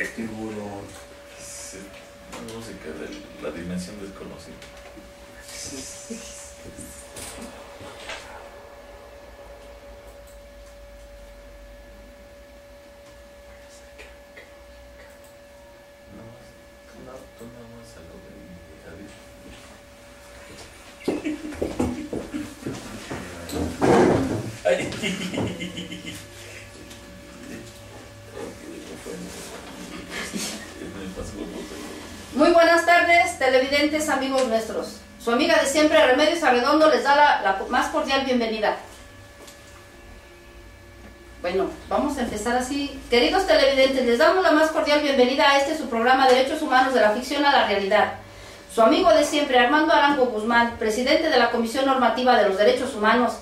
Tiburón. Sí, música de la dimensión desconocida. No, tú nada más a lo de Javier. Muy buenas tardes, televidentes, amigos nuestros. Su amiga de siempre, Remedios Arredondo, les da la más cordial bienvenida. Bueno, vamos a empezar así. Queridos televidentes, les damos la más cordial bienvenida a este su programa Derechos Humanos de la Ficción a la Realidad. Su amigo de siempre, Armando Arango Guzmán, presidente de la Comisión Normativa de los Derechos Humanos,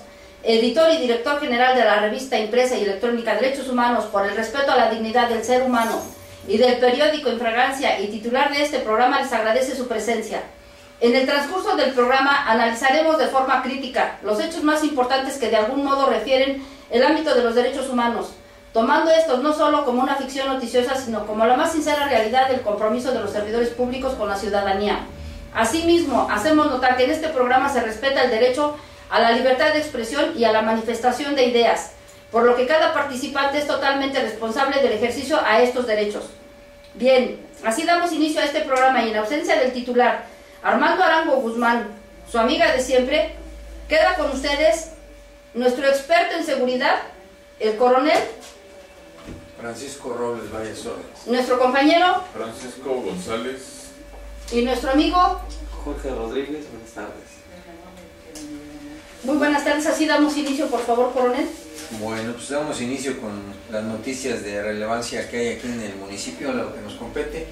editor y director general de la revista impresa y electrónica Derechos Humanos por el respeto a la dignidad del ser humano y del periódico Infragancia y titular de este programa, les agradece su presencia. En el transcurso del programa analizaremos de forma crítica los hechos más importantes que de algún modo refieren el ámbito de los derechos humanos, tomando estos no solo como una ficción noticiosa, sino como la más sincera realidad del compromiso de los servidores públicos con la ciudadanía. Asimismo, hacemos notar que en este programa se respeta el derecho a la libertad de expresión y a la manifestación de ideas, por lo que cada participante es totalmente responsable del ejercicio a estos derechos. Bien, así damos inicio a este programa y en ausencia del titular, Armando Arango Guzmán, su amiga de siempre, queda con ustedes nuestro experto en seguridad, el coronel Francisco Robles Vallesones. Nuestro compañero Francisco González. y nuestro amigo Jorge Rodríguez. Buenas tardes. Muy buenas tardes, así damos inicio, por favor, coronel. Bueno, pues damos inicio con las noticias de relevancia que hay aquí en el municipio, lo que nos compete,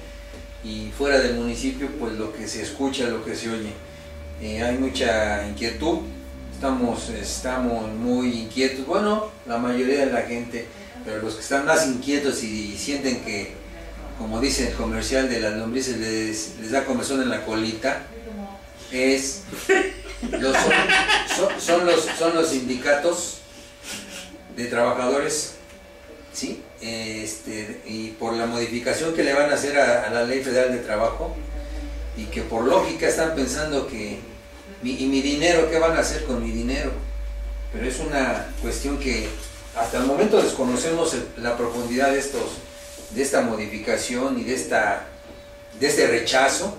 y fuera del municipio, pues lo que se escucha, lo que se oye. Hay mucha inquietud, estamos muy inquietos, bueno, la mayoría de la gente, pero los que están más inquietos y sienten que, como dice el comercial de las lombrices, les da comezón en la colita, son los sindicatos de trabajadores, ¿sí? Y por la modificación que le van a hacer a la Ley Federal de Trabajo, y que por lógica están pensando que mi dinero, ¿qué van a hacer con mi dinero? Pero es una cuestión que hasta el momento desconocemos la profundidad de esta modificación y de este rechazo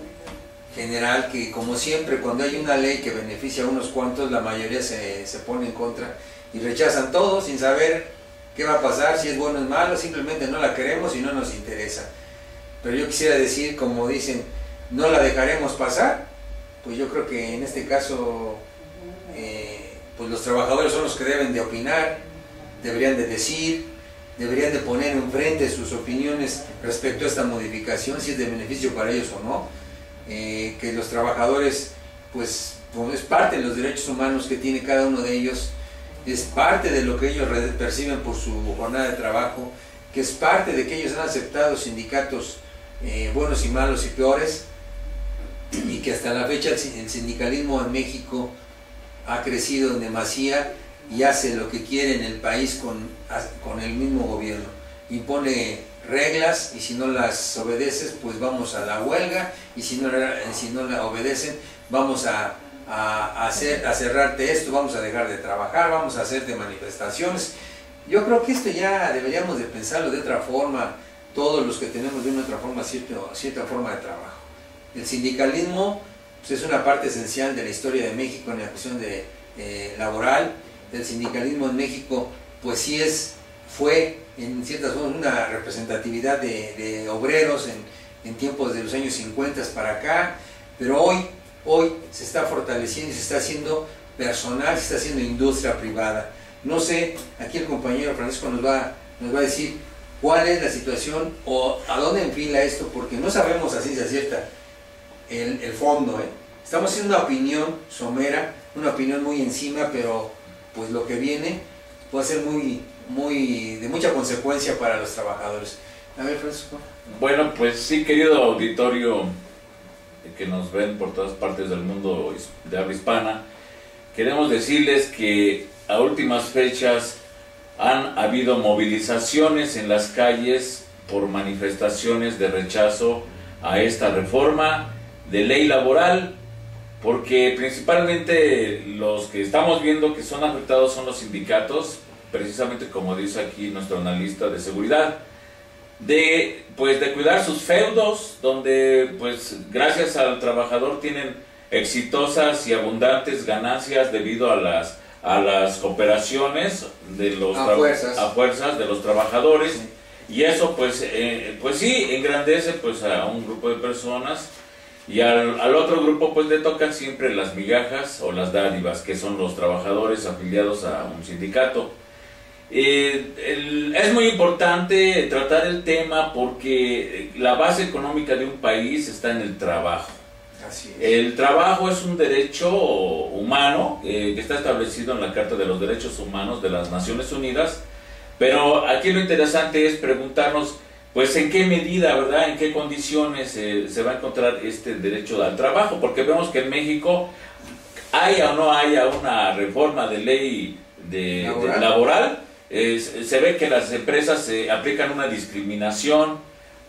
general, que como siempre cuando hay una ley que beneficia a unos cuantos, la mayoría se pone en contra y rechazan todo sin saber qué va a pasar, si es bueno o es malo, simplemente no la queremos y no nos interesa. Pero yo quisiera decir, como dicen, no la dejaremos pasar, pues yo creo que en este caso pues los trabajadores son los que deben de opinar, deberían de decir, deberían de poner enfrente sus opiniones respecto a esta modificación, si es de beneficio para ellos o no, que los trabajadores, pues como es parte de los derechos humanos que tiene cada uno de ellos, es parte de lo que ellos perciben por su jornada de trabajo, que es parte de que ellos han aceptado sindicatos buenos y malos y peores, y que hasta la fecha el sindicalismo en México ha crecido en demasía y hace lo que quiere en el país con el mismo gobierno. Impone reglas y si no las obedeces, pues vamos a la huelga, y si no la obedecen, vamos a cerrarte esto, vamos a dejar de trabajar, vamos a hacerte manifestaciones. Yo creo que esto ya deberíamos de pensarlo de otra forma, todos los que tenemos de una otra forma cierta forma de trabajo. El sindicalismo pues, es una parte esencial de la historia de México en la cuestión laboral. El sindicalismo en México pues sí fue en ciertas formas una representatividad de obreros en tiempos de los años 50 para acá, pero hoy se está fortaleciendo y se está haciendo personal, se está haciendo industria privada. No sé, aquí el compañero Francisco nos va a decir cuál es la situación o a dónde enfila esto, porque no sabemos a ciencia cierta el fondo. Estamos haciendo una opinión somera, una opinión muy encima, pero pues lo que viene puede ser de mucha consecuencia para los trabajadores. A ver, Francisco. Bueno, pues sí, querido auditorio que nos ven por todas partes del mundo de habla hispana, queremos decirles que a últimas fechas han habido movilizaciones en las calles por manifestaciones de rechazo a esta reforma de ley laboral, porque principalmente los que estamos viendo que son afectados son los sindicatos, precisamente como dice aquí nuestro analista de seguridad, de cuidar sus feudos, donde pues gracias al trabajador tienen exitosas y abundantes ganancias debido a las cooperaciones de los a fuerzas de los trabajadores. Sí. Y eso pues sí engrandece pues a un grupo de personas, y al otro grupo pues le tocan siempre las migajas o las dádivas, que son los trabajadores afiliados a un sindicato. Es muy importante tratar el tema porque la base económica de un país está en el trabajo. Así es. El trabajo es un derecho humano que está establecido en la Carta de los Derechos Humanos de las Naciones Unidas, pero aquí lo interesante es preguntarnos pues en qué medida, ¿verdad?, en qué condiciones se va a encontrar este derecho al trabajo, porque vemos que en México haya o no haya una reforma de ley laboral, se ve que las empresas aplican una discriminación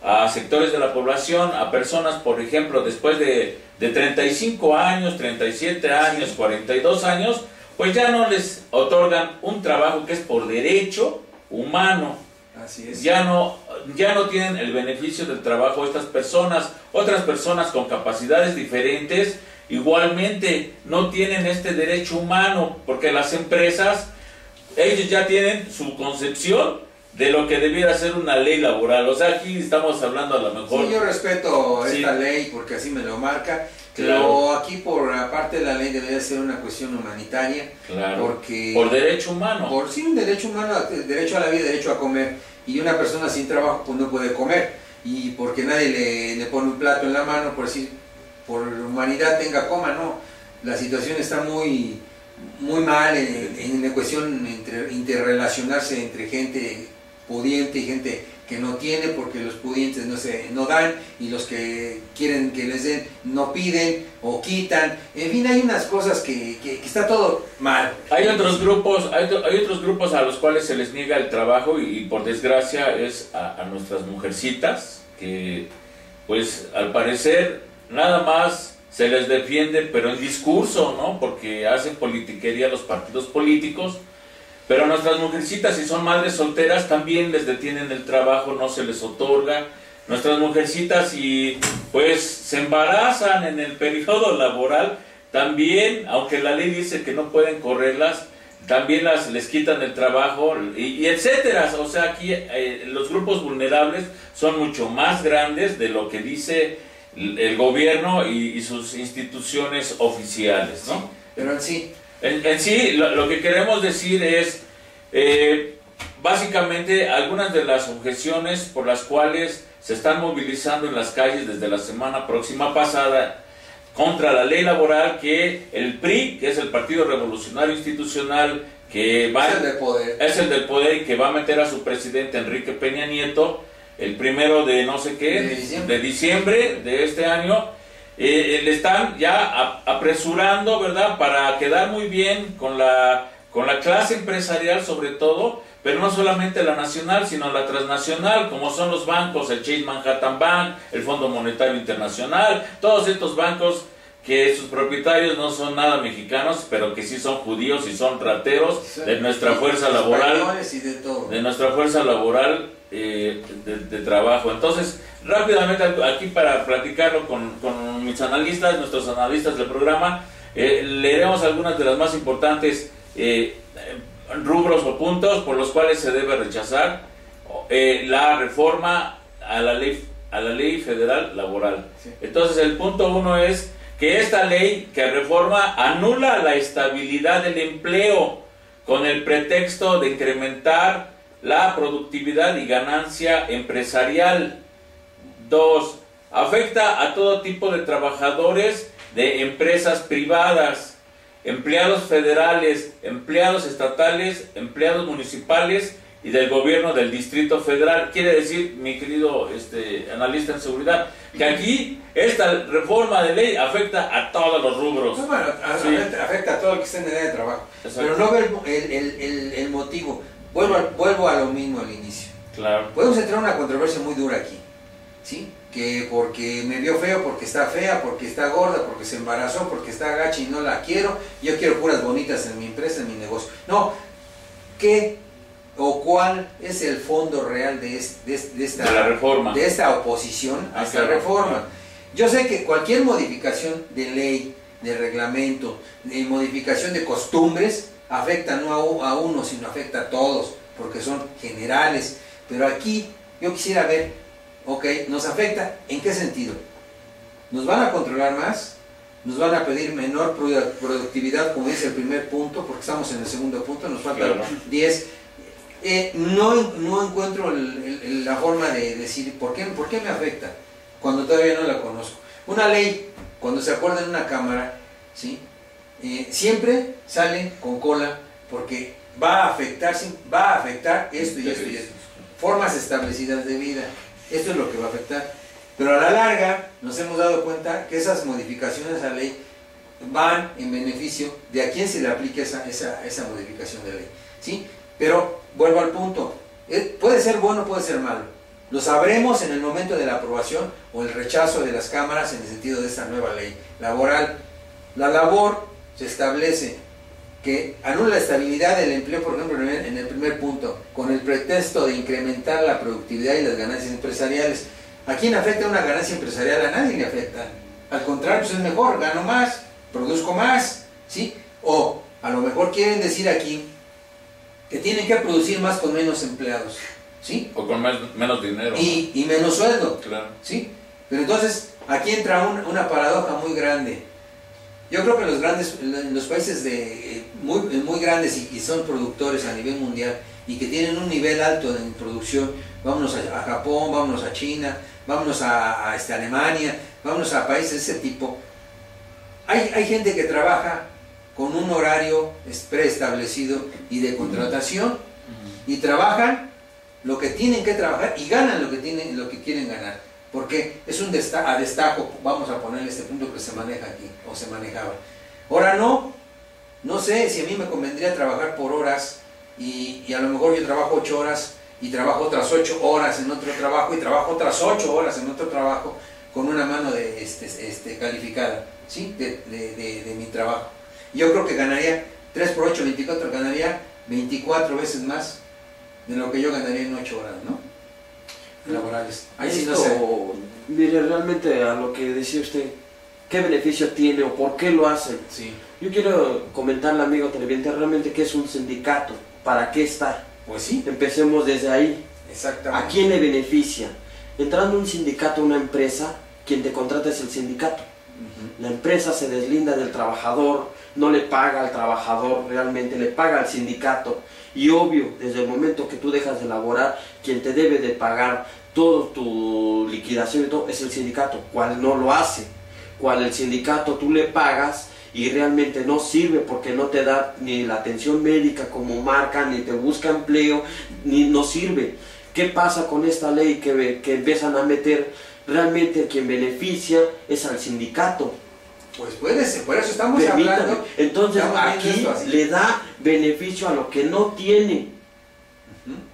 a sectores de la población, a personas, por ejemplo, después de 35 años, 37 años, 42 años, pues ya no les otorgan un trabajo que es por derecho humano. Así es. Ya no tienen el beneficio del trabajo estas personas. Otras personas con capacidades diferentes igualmente no tienen este derecho humano, porque las empresas, ellos ya tienen su concepción de lo que debiera ser una ley laboral. O sea, aquí estamos hablando a lo mejor... Sí, yo respeto esta ley porque así me lo marca, pero aquí por aparte de la ley debería ser una cuestión humanitaria, porque... Por derecho humano. Sí, un derecho humano, derecho a la vida, derecho a comer, y una persona sin trabajo pues no puede comer, y porque nadie le pone un plato en la mano, por decir, por humanidad tenga, coma, no. La situación está muy mal en la cuestión interrelacionarse entre gente pudiente y gente que no tiene, porque los pudientes no dan, y los que quieren que les den no piden o quitan. En fin, hay unas cosas que está todo mal. Hay otros grupos a los cuales se les niega el trabajo, y por desgracia es a nuestras mujercitas, que pues al parecer nada más se les defiende, pero en discurso, ¿no? Porque hacen politiquería los partidos políticos. Pero a nuestras mujercitas, si son madres solteras, también les detienen el trabajo, no se les otorga. Nuestras mujercitas, si pues se embarazan en el periodo laboral, también, aunque la ley dice que no pueden correrlas, también les quitan el trabajo, y etcétera. O sea, aquí los grupos vulnerables son mucho más grandes de lo que dice el gobierno y sus instituciones oficiales, ¿no? Sí, pero en sí, lo que queremos decir es, básicamente, algunas de las objeciones por las cuales se están movilizando en las calles desde la semana próxima pasada contra la ley laboral, que el PRI, que es el Partido Revolucionario Institucional, que es el del poder, y que va a meter a su presidente Enrique Peña Nieto el 1 de diciembre de este año, le están ya apresurando, ¿verdad?, para quedar muy bien con la clase empresarial, sobre todo, pero no solamente la nacional, sino la transnacional, como son los bancos, el Chase Manhattan Bank, el Fondo Monetario Internacional, todos estos bancos que sus propietarios no son nada mexicanos, pero que sí son judíos y son rateros de nuestra fuerza laboral, de nuestra fuerza laboral de trabajo. Entonces, rápidamente aquí para platicarlo con mis analistas, nuestros analistas del programa, leeremos algunas de las más importantes rubros o puntos por los cuales se debe rechazar la reforma a la ley federal laboral. Sí. Entonces, el punto 1 es que esta ley que reforma anula la estabilidad del empleo con el pretexto de incrementar la productividad y ganancia empresarial. 2. Afecta a todo tipo de trabajadores de empresas privadas, empleados federales, empleados estatales, empleados municipales y del gobierno del Distrito Federal. Quiere decir, mi querido analista en seguridad, que aquí esta reforma de ley afecta a todos los rubros. No, bueno, afecta a todo el que esté en edad de trabajo. Exacto. Pero no ver el motivo. Vuelvo a lo mismo al inicio. Claro. Podemos entrar en una controversia muy dura aquí, ¿sí? Que porque me vio feo, porque está fea, porque está gorda, porque se embarazó, porque está gacha y no la quiero, yo quiero puras bonitas en mi empresa, en mi negocio. No, ¿qué o cuál es el fondo real de la reforma, de esta oposición a esta reforma? Claro. Yo sé que cualquier modificación de ley, de reglamento, de modificación de costumbres, afecta no a uno, sino afecta a todos, porque son generales. Pero aquí yo quisiera ver, ok, ¿nos afecta en qué sentido? ¿Nos van a controlar más? ¿Nos van a pedir menor productividad, como dice el primer punto, porque estamos en el segundo punto, nos faltan 10? No encuentro la forma de decir ¿por qué me afecta? Cuando todavía no la conozco. Una ley, cuando se acuerda en una cámara, ¿sí? Siempre sale con cola, porque va a afectar esto y esto y esto. Formas establecidas de vida, esto es lo que va a afectar. Pero a la larga nos hemos dado cuenta que esas modificaciones a la ley van en beneficio de a quién se le aplique esa modificación de ley, ¿sí? Pero vuelvo al punto, puede ser bueno, puede ser malo. Lo sabremos en el momento de la aprobación o el rechazo de las cámaras en el sentido de esta nueva ley laboral. La labor se establece que anula la estabilidad del empleo, por ejemplo, en el primer punto, con el pretexto de incrementar la productividad y las ganancias empresariales. ¿A quién afecta una ganancia empresarial? A nadie le afecta. Al contrario, pues es mejor, gano más, produzco más, ¿sí? O a lo mejor quieren decir aquí que tienen que producir más con menos empleados, ¿sí? O con menos dinero. Y menos sueldo, claro. ¿sí? Pero entonces, aquí entra una paradoja muy grande. Yo creo que los países muy grandes y son productores a nivel mundial y que tienen un nivel alto en producción, vámonos a Japón, vámonos a China, vámonos a Alemania, vámonos a países de ese tipo. Hay gente que trabaja con un horario preestablecido y de contratación, y trabajan lo que tienen que trabajar y ganan lo que quieren ganar, porque es un a destajo, vamos a ponerle este punto que se maneja aquí, o se manejaba. Ahora no sé si a mí me convendría trabajar por horas, y a lo mejor yo trabajo 8 horas, y trabajo otras 8 horas en otro trabajo, y trabajo otras 8 horas en otro trabajo, con una mano calificada, ¿sí? de mi trabajo. Yo creo que ganaría 3 por 8, 24, ganaría 24 veces más de lo que yo ganaría en 8 horas, ¿no? Laborales. Ahí sí no sé. Mire, realmente a lo que decía usted, ¿qué beneficio tiene o por qué lo hacen? Sí. Yo quiero comentarle, amigo televidente, realmente qué es un sindicato, para qué está. Pues sí. Empecemos desde ahí. Exactamente. ¿A quién le beneficia? Entrando un sindicato a una empresa, quien te contrata es el sindicato. La empresa se deslinda del trabajador, no le paga al trabajador, realmente le paga al sindicato. Y obvio, desde el momento que tú dejas de laborar, quien te debe de pagar toda tu liquidación y todo es el sindicato, cual no lo hace. Cual el sindicato tú le pagas y realmente no sirve porque no te da ni la atención médica como marca, ni te busca empleo, ni no sirve. ¿Qué pasa con esta ley que empiezan a meter? Realmente quien beneficia es al sindicato. Pues puede ser, por eso estamos Permítame. hablando. Entonces aquí le da beneficio a lo que no tiene.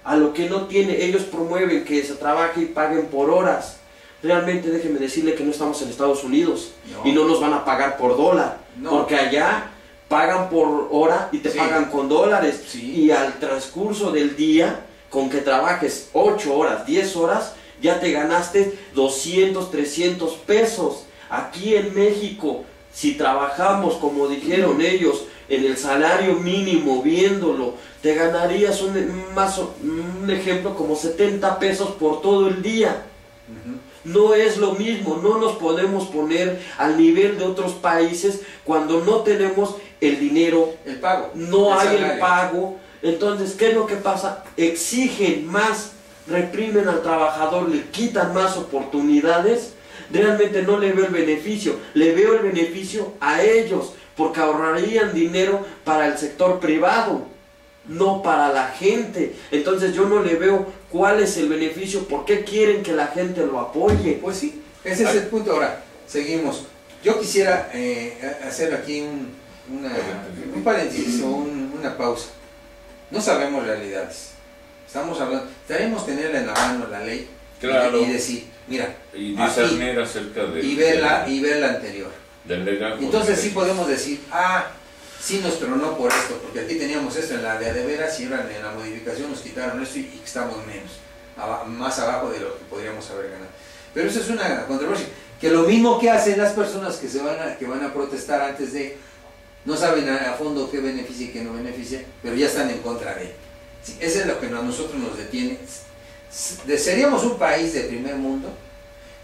A lo que no tiene. Ellos promueven que se trabaje y paguen por horas. Realmente déjeme decirle que no estamos en Estados Unidos y no nos van a pagar por dólar. Porque allá pagan por hora y te pagan con dólares. Y al transcurso del día, con que trabajes 8 horas, 10 horas, ya te ganaste 200, 300 pesos. Aquí en México, si trabajamos, como dijeron ellos, en el salario mínimo, viéndolo, te ganarías un ejemplo como 70 pesos por todo el día. No es lo mismo, no nos podemos poner al nivel de otros países cuando no tenemos el dinero, el pago, no hay el pago. Entonces, ¿qué es lo que pasa? Exigen más, reprimen al trabajador, le quitan más oportunidades. Realmente no le veo el beneficio, le veo el beneficio a ellos, porque ahorrarían dinero para el sector privado, no para la gente. Entonces yo no le veo cuál es el beneficio, por qué quieren que la gente lo apoye. Pues sí, ese es el punto. Ahora, seguimos. Yo quisiera hacer aquí un paréntesis o una pausa. No sabemos realidades. Estamos hablando, debemos tenerla en la mano la ley, claro, y decir, mira, y discernir acerca de y ver la anterior. Del legajo. Entonces sí podemos decir, sí nos tronó por esto, porque aquí teníamos esto en la de veras y ahora en la modificación nos quitaron esto y estamos menos, más abajo de lo que podríamos haber ganado. Pero eso es una controversia, que lo mismo que hacen las personas que van a protestar antes de, no saben a fondo qué beneficia y qué no beneficia, pero ya están en contra de él. Sí, eso es lo que a nosotros nos detiene. Seríamos un país de primer mundo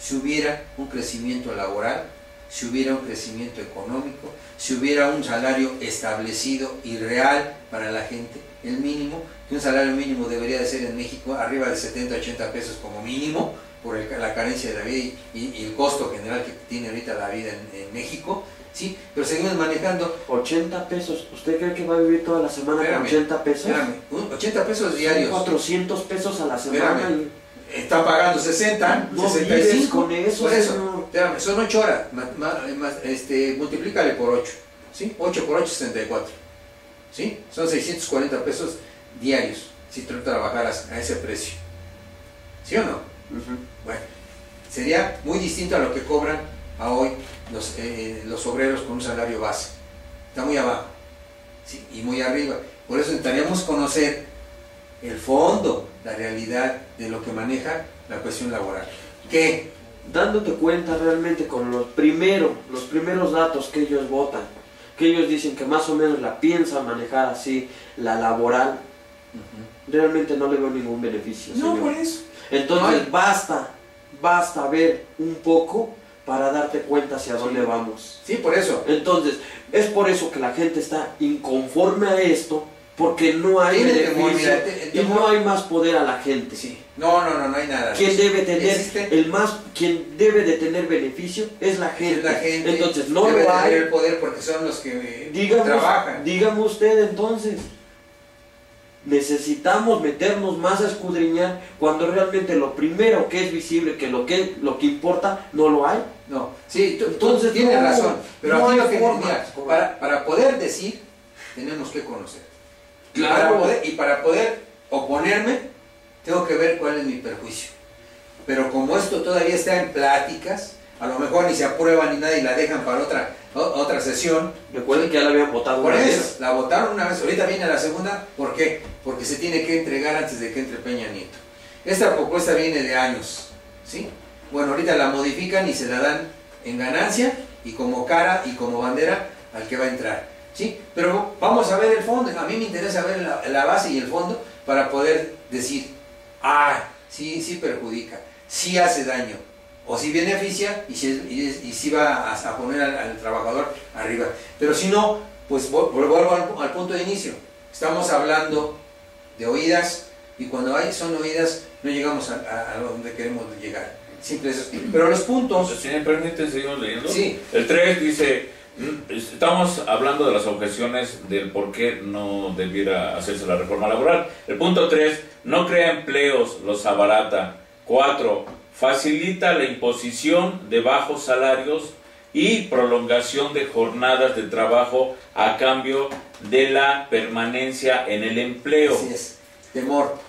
si hubiera un crecimiento laboral, si hubiera un crecimiento económico, si hubiera un salario establecido y real para la gente, el mínimo, que un salario mínimo debería de ser en México arriba de 70, 80 pesos como mínimo, por la carencia de la vida y el costo general que tiene ahorita la vida en México, ¿sí? Pero seguimos manejando 80 pesos. ¿Usted cree que va a vivir toda la semana con 80 pesos? Espérame, 80 pesos diarios. 400 pesos a la semana. Están pagando 60, no 65. Con eso, por eso, espérame, son 8 horas, multiplícale por 8, ¿sí? 8 por 8, 64, ¿sí? Son 640 pesos diarios, si tú trabajaras a ese precio, ¿sí o no? Bueno, sería muy distinto a lo que cobran a hoy los obreros con un salario base. Está muy abajo, ¿sí? Y muy arriba. Por eso necesitaríamos conocer el fondo, la realidad de lo que maneja la cuestión laboral. ¿Qué? Dándote cuenta realmente con los primeros datos que ellos votan, que ellos dicen que más o menos la piensan manejar así, la laboral, realmente no le veo ningún beneficio. No, señor. por eso. Entonces basta ver un poco para darte cuenta hacia dónde vamos. Sí, por eso. Entonces, es por eso que la gente está inconforme a esto, porque no hay beneficio y no hay más poder a la gente. Sí. No hay nada. Quien debe de tener beneficio es la gente. Entonces, no debe lo hay. Tener el poder porque son los que trabajan. Dígame usted entonces. Necesitamos meternos más a escudriñar cuando realmente lo primero que es visible, que lo que importa, no lo hay. No, sí, entonces tienes razón. Pero no aquí hay mira, para poder decir, tenemos que conocer. Claro. Y para poder oponerme, tengo que ver cuál es mi perjuicio. Pero como esto todavía está en pláticas, a lo mejor ni se aprueba ni nada y la dejan para otra sesión. Recuerden que ya la habían votado por una eso, vez. La votaron una vez, ahorita viene la segunda. ¿Por qué? Porque se tiene que entregar antes de que entre Peña Nieto. Esta propuesta viene de años, ¿sí? Bueno, ahorita la modifican y se la dan en ganancia y como cara y como bandera al que va a entrar, ¿sí? Pero vamos a ver el fondo. A mí me interesa ver la base y el fondo para poder decir, sí perjudica, sí hace daño, o si beneficia y si va a poner al trabajador arriba. Pero si no, pues vuelvo al punto de inicio. Estamos hablando de oídas y cuando son oídas no llegamos a donde queremos llegar. Simple eso. Pero los puntos... Si me permiten, seguimos leyendo. Sí. El 3 dice, estamos hablando de las objeciones del por qué no debiera hacerse la reforma laboral. El punto 3, no crea empleos, los abarata. 4, facilita la imposición de bajos salarios y prolongación de jornadas de trabajo a cambio de la permanencia en el empleo. Así es. Temor.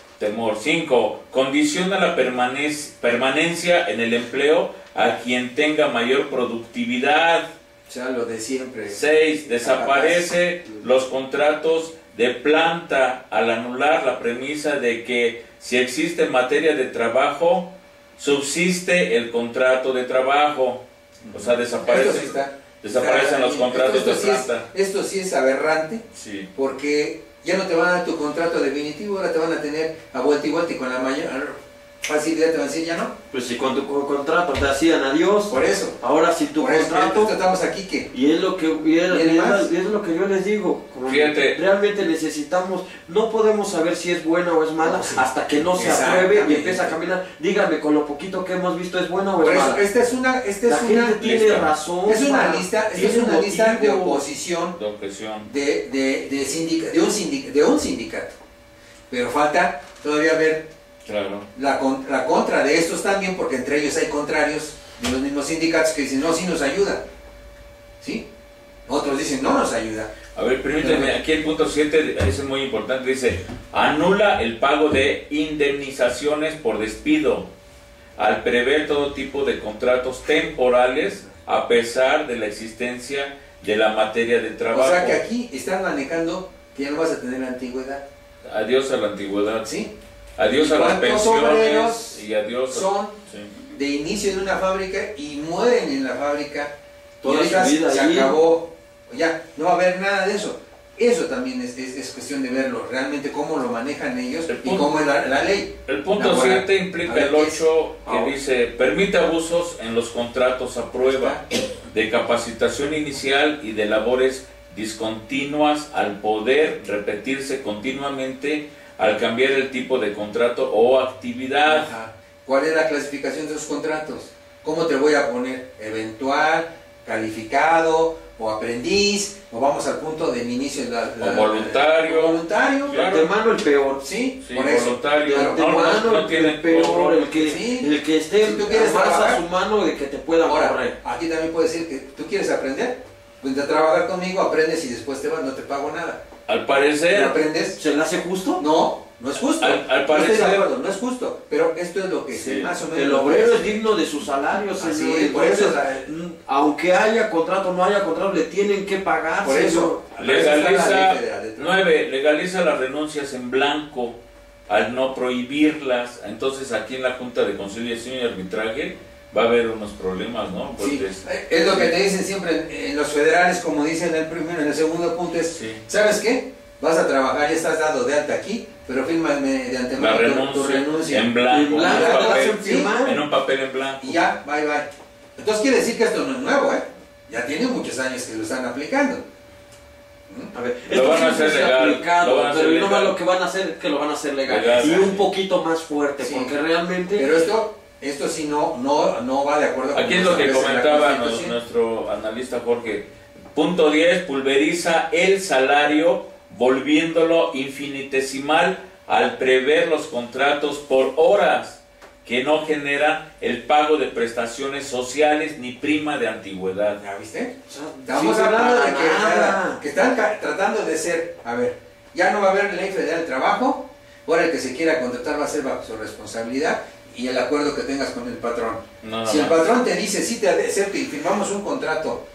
5, condiciona la permanencia en el empleo a quien tenga mayor productividad. O sea, lo de siempre. 6, desaparece los contratos de planta al anular la premisa de que si existe materia de trabajo, subsiste el contrato de trabajo. O sea, desaparecen los contratos de planta. Esto sí es aberrante, sí. Porque ya no te van a dar tu contrato definitivo, ahora te van a tener a vuelta y vuelta y con la mayor facilidad te van a decir ya no. Pues si con tu contrato te hacían adiós. Por eso. Ahora si tu contrato... Estamos aquí que... Y es lo que yo les digo. Fíjate. Realmente necesitamos... No podemos saber si es buena o es mala hasta que no se apruebe y empieza a caminar. Dígame, con lo poquito que hemos visto, ¿es buena o es mala? Esta es una gente tiene razón. Es una lista de oposición. De objeción. De un sindicato. Pero falta todavía ver... Claro. La contra de estos también, porque entre ellos hay contrarios de los mismos sindicatos que dicen, no, sí nos ayuda, ¿sí? Otros dicen, no nos ayuda. A ver, permíteme, aquí el punto 7 es muy importante, dice, anula el pago de indemnizaciones por despido al prever todo tipo de contratos temporales a pesar de la existencia de la materia de trabajo. O sea que aquí están manejando que ya no vas a tener antigüedad. Adiós a la antigüedad. ¿Sí? Adiós a las pensiones y adiós son de inicio de una fábrica y mueren en la fábrica. Toda y su vida se ahí. acabó. Ya, no va a haber nada de eso. Eso también es cuestión de verlo, realmente cómo lo manejan ellos y cómo es la ley. El punto 7 implica el 8 que dice, permite abusos en los contratos a prueba de capacitación inicial y de labores discontinuas al poder repetirse continuamente al cambiar el tipo de contrato o actividad. Ajá. ¿Cuál es la clasificación de esos contratos? ¿Cómo te voy a poner? ¿Eventual, calificado o aprendiz? ¿O vamos al punto del inicio? O voluntario. Voluntario. Claro. De antemano el peor. Sí, Sí, por eso. voluntario. De antemano No tiene el peor, cobro. el que esté Si tú quieres más trabajar, a su mano de que te pueda Ahora, correr. aquí también puedes decir que tú quieres aprender. Vente a trabajar conmigo, aprendes y después te vas, no te pago nada. Al parecer, ¿No aprendes? ¿Se le hace justo? No, no es justo. Al No parecer- estoy de acuerdo, no es justo. Pero esto es lo que Sí. más o menos. El obrero es digno de su salario, Así señor. es, por eso, Entonces, aunque haya contrato o no haya contrato, le tienen que pagar. Por eso, legaliza, Ley Federal de Trabajo. 9, legaliza las renuncias en blanco al no prohibirlas. Entonces aquí en la Junta de Conciliación y Arbitraje va a haber unos problemas, ¿no? Sí, Porque es lo que te dicen siempre en los federales, como dicen en el primero, en el segundo punto es, Sí. ¿sabes qué? Vas a trabajar, ya estás dado de alta aquí, pero fírmame de la antemano tu renuncia renuncia. en blanco, En blanco, en, te un la papel, hacen firmar. en un papel en blanco. Y ya, bye bye. Entonces quiere decir que esto no es nuevo, ¿eh? Ya tiene muchos años que lo están aplicando. A ver, Lo esto van a siempre hacer se ha legal, aplicado, lo van a hacer pero y nomás legal. lo que van a hacer es que lo van a hacer legal. Legal. Y un poquito más fuerte, Sí. porque realmente... Pero esto sí no va de acuerdo con Aquí es lo que establece la comentaba Constitución. nuestro analista Jorge. Punto 10, pulveriza el salario volviéndolo infinitesimal al prever los contratos por horas que no generan el pago de prestaciones sociales ni prima de antigüedad. ¿Ya viste? O sea, Estamos sí, hablando de para nada. que están tratando de ser, a ver, ya no va a haber ley federal del trabajo, ahora el que se quiera contratar va a ser bajo su responsabilidad y el acuerdo que tengas con el patrón. Nada Si el más. patrón te dice, sí te acepto y firmamos un contrato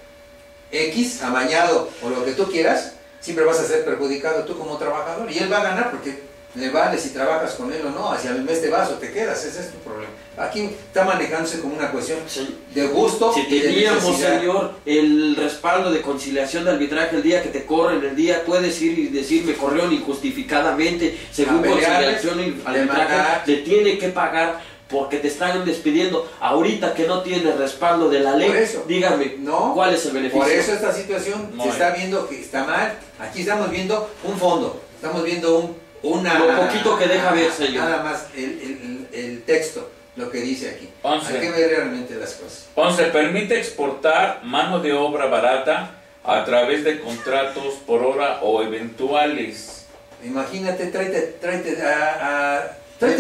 X, amañado o lo que tú quieras, siempre vas a ser perjudicado tú como trabajador y él va a ganar porque le vale si trabajas con él o no, hacia el mes te vas o te quedas, ese es tu problema. Aquí está manejándose como una cuestión Sí. de gusto Si y de teníamos, necesidad. señor, el respaldo de conciliación de arbitraje, el día que te corren, el día puedes ir y decir me corrieron injustificadamente, según A pelearles, conciliación y demandar. arbitraje, le tiene que pagar porque te están despidiendo. Ahorita que no tiene respaldo de la ley, Por eso. dígame, No, ¿cuál es el beneficio? por eso esta situación No se hay. está viendo que está mal. Aquí estamos viendo un fondo, estamos viendo una... Lo poquito que deja ver, señor. Nada más el texto, lo que dice aquí. 11. Hay que ver realmente las cosas. 11. Permite exportar mano de obra barata a través de contratos por hora o eventuales. Imagínate, tráete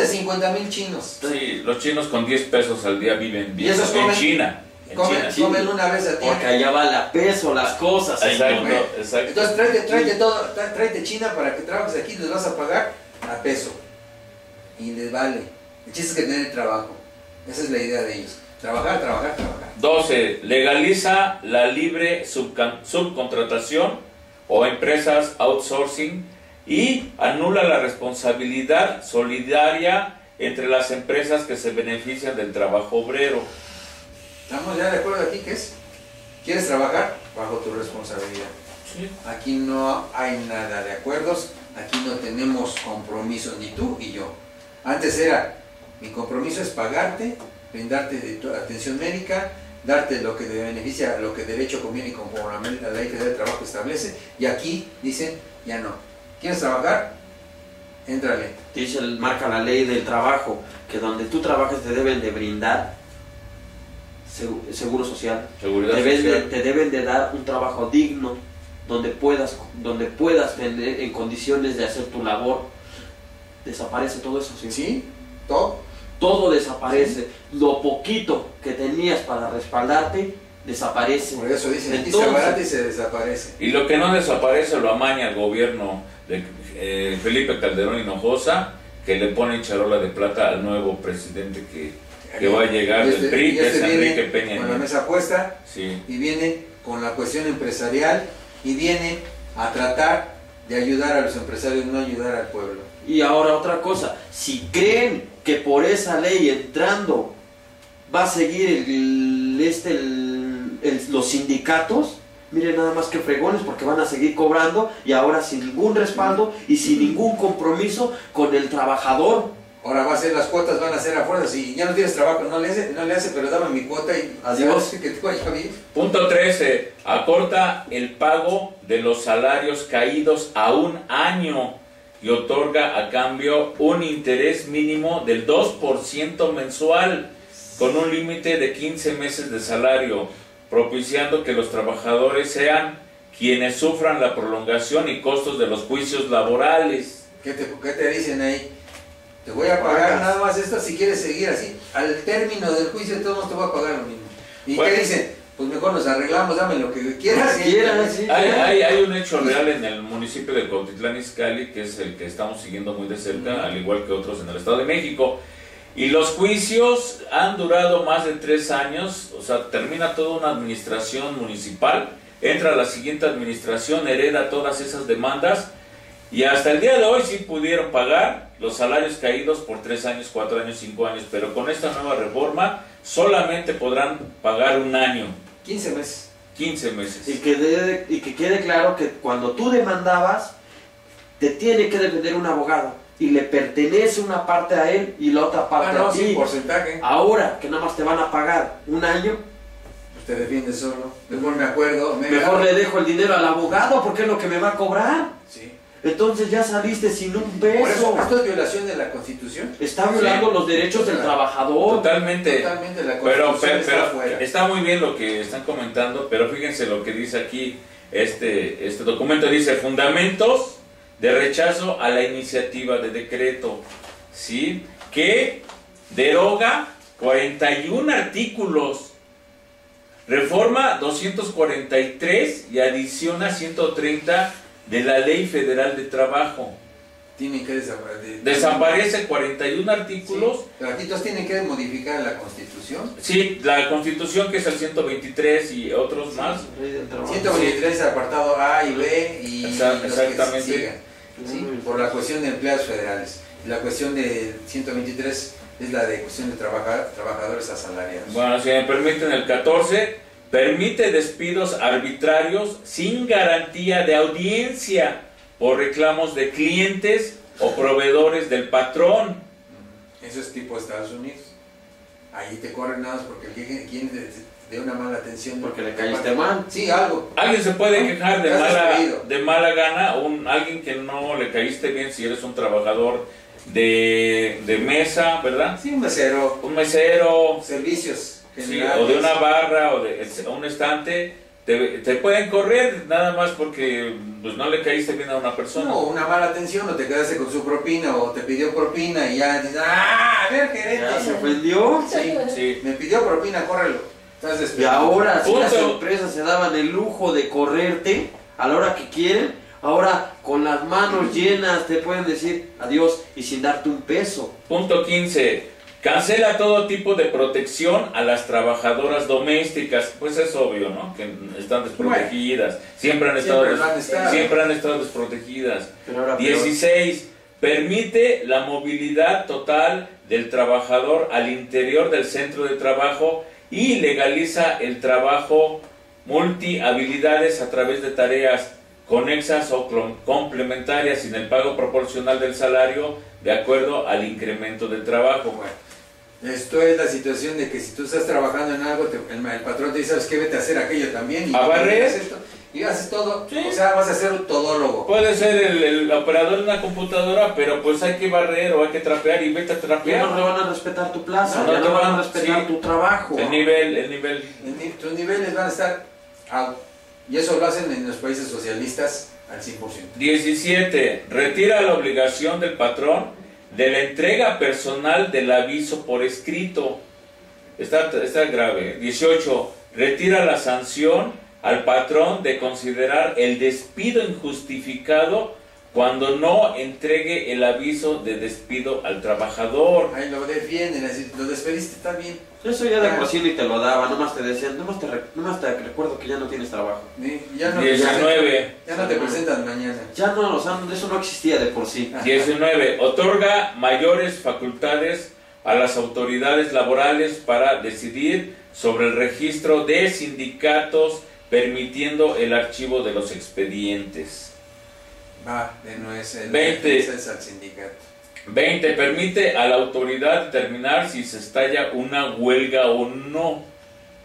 50,000 chinos. Sí, los chinos con 10 pesos al día viven bien. ¿Y esos en comen? China. En China. Comen una vez al día. Porque allá vale a peso las cosas, Exacto, señor. exacto. Entonces tráete China para que trabajes aquí, les vas a pagar a peso. Y les vale. El chiste es que tener trabajo. Esa es la idea de ellos. Trabajar. 12. Legaliza la libre subcontratación o empresas outsourcing y anula la responsabilidad solidaria entre las empresas que se benefician del trabajo obrero. ¿Estamos ya de acuerdo aquí? ¿Qué es? ¿Quieres trabajar? Bajo tu responsabilidad. Sí. Aquí no hay nada de acuerdos, aquí no tenemos compromisos, ni tú y yo. Antes era, mi compromiso es pagarte, brindarte de tu atención médica, darte lo que te beneficia, lo que derecho conviene y conforme la ley federal de trabajo establece, y aquí dicen, ya no. ¿Quieres trabajar? Éntrale. Dice, marca la ley del trabajo, que donde tú trabajes te deben de brindar seguro social. Seguridad Te social. deben de dar un trabajo digno, donde puedas tener en condiciones de hacer tu labor. Desaparece todo eso, ¿sí? ¿Sí? ¿Todo? Todo desaparece. Lo poquito que tenías para respaldarte, desaparece. Por eso dicen, aquí se Entonces, abarata y se desaparece. Y lo que no desaparece lo amaña el gobierno de Felipe Calderón Hinojosa, que le pone charola de plata al nuevo presidente que va a llegar del PRI, que es Enrique Peña con la mesa puesta, sí. Y viene con la cuestión empresarial y viene a tratar de ayudar a los empresarios, no ayudar al pueblo. Y ahora otra cosa, si creen que por esa ley entrando va a seguir los sindicatos, miren nada más que fregones, porque van a seguir cobrando y ahora sin ningún respaldo y sin ningún compromiso con el trabajador. Ahora va a ser, las cuotas van a ser a fuerza. Si ya no tienes trabajo, no le hace, pero dame mi cuota y adiós, que te vaya bien. Punto 13. Acorta el pago de los salarios caídos a un año y otorga a cambio un interés mínimo del 2% mensual con un límite de 15 meses de salario, propiciando que los trabajadores sean quienes sufran la prolongación y costos de los juicios laborales. ¿Qué te dicen ahí? Te voy a pagar nada más esto si quieres seguir así. Al término del juicio todos te voy a pagar lo mismo. ¿Y bueno, qué dicen? Pues mejor nos arreglamos, dame lo que quieras. Sí. Hay un hecho real en el municipio de Cuautitlán Izcalli, que es el que estamos siguiendo muy de cerca, al igual que otros en el Estado de México. Y los juicios han durado más de 3 años, o sea, termina toda una administración municipal, entra la siguiente administración, hereda todas esas demandas, y hasta el día de hoy sí pudieron pagar los salarios caídos por 3 años, 4 años, 5 años, pero con esta nueva reforma solamente podrán pagar un año. 15 meses. 15 meses. Y que quede claro que cuando tú demandabas, te tiene que defender un abogado. Y le pertenece una parte a él y la otra parte a ti. Sí, porcentaje. Ahora que nada más te van a pagar un año, pues te defiendes solo. Mejor me acuerdo. mejor le dejo el dinero al abogado porque es lo que me va a cobrar. Sí. Entonces ya saliste sin un peso. Por eso, ¿esto es violación de la Constitución? Está violando los derechos del trabajador. Totalmente. La pero Constitución está afuera. Está muy bien lo que están comentando, pero fíjense lo que dice aquí este documento. Dice, fundamentos de rechazo a la iniciativa de decreto, ¿sí? Que deroga 41 artículos, reforma 243 y adiciona 130 de la Ley Federal de Trabajo. Tienen que desaparece 41 artículos. Sí, pero aquí todos tienen que modificar la Constitución. Sí, la Constitución, que es el 123 y otros más. 123 apartado A y B y exactamente. Los que sigan, ¿sí? Por la cuestión de empleados federales. Y la cuestión de 123 es la de cuestión de trabajadores asalariados. Bueno, si me permiten, el 14 permite despidos arbitrarios sin garantía de audiencia por reclamos de clientes o proveedores del patrón. Eso es tipo Estados Unidos. Ahí te corren nada más porque alguien de una mala atención. Porque le caíste mal. Sí, algo. Alguien se puede quejar de mala gana, alguien que no le caíste bien si eres un trabajador de mesa, ¿verdad? Sí, un mesero. Un mesero. Servicios. Sí, o de una barra o de un estante, te pueden correr nada más porque pues, no le caíste bien a una persona. No, una mala atención, o te quedaste con su propina, o te pidió propina y ya dices, ¡ah! A ver, gerente. ¿Ya se ofendió? Sí. Me pidió propina, córrelo. Y ahora, si las empresas se daban el lujo de correrte a la hora que quieren, ahora con las manos llenas te pueden decir adiós y sin darte un peso. Punto 15. Cancela todo tipo de protección a las trabajadoras domésticas. Pues es obvio, ¿no? Que están desprotegidas. Siempre han estado desprotegidas. 16. Permite la movilidad total del trabajador al interior del centro de trabajo y legaliza el trabajo multihabilidades a través de tareas conexas o complementarias sin el pago proporcional del salario de acuerdo al incremento del trabajo. Bueno, esto es la situación de que si tú estás trabajando en algo, el patrón te dice, ¿sabes qué? Vete a hacer aquello también. Y a barrer. Y haces todo. Sí. O sea, vas a ser un todólogo. Puede ser el operador de una computadora, pero pues hay que barrer o hay que trapear y vete a trapear. Ya no le van a respetar tu plaza, no ya no van a respetar tu trabajo. El nivel. Tus niveles van a estar out. Y eso lo hacen en los países socialistas al 100%. 17. Retira la obligación del patrón de la entrega personal del aviso por escrito. Está grave. 18. retira la sanción al patrón de considerar el despido injustificado cuando no entregue el aviso de despido al trabajador. Ahí lo defienden, así, lo despediste, está bien. Eso ya de por sí ni te lo daba, nomás te decían, nomás te recuerdo que ya no tienes trabajo. Ya no 19. Ya no te presentan mañana. Ya no, o sea, eso no existía de por sí. 19. Otorga mayores facultades a las autoridades laborales para decidir sobre el registro de sindicatos, permitiendo el archivo de los expedientes. Va, de nuez, el 20. es al sindicato. 20. Permite a la autoridad determinar si se estalla una huelga o no.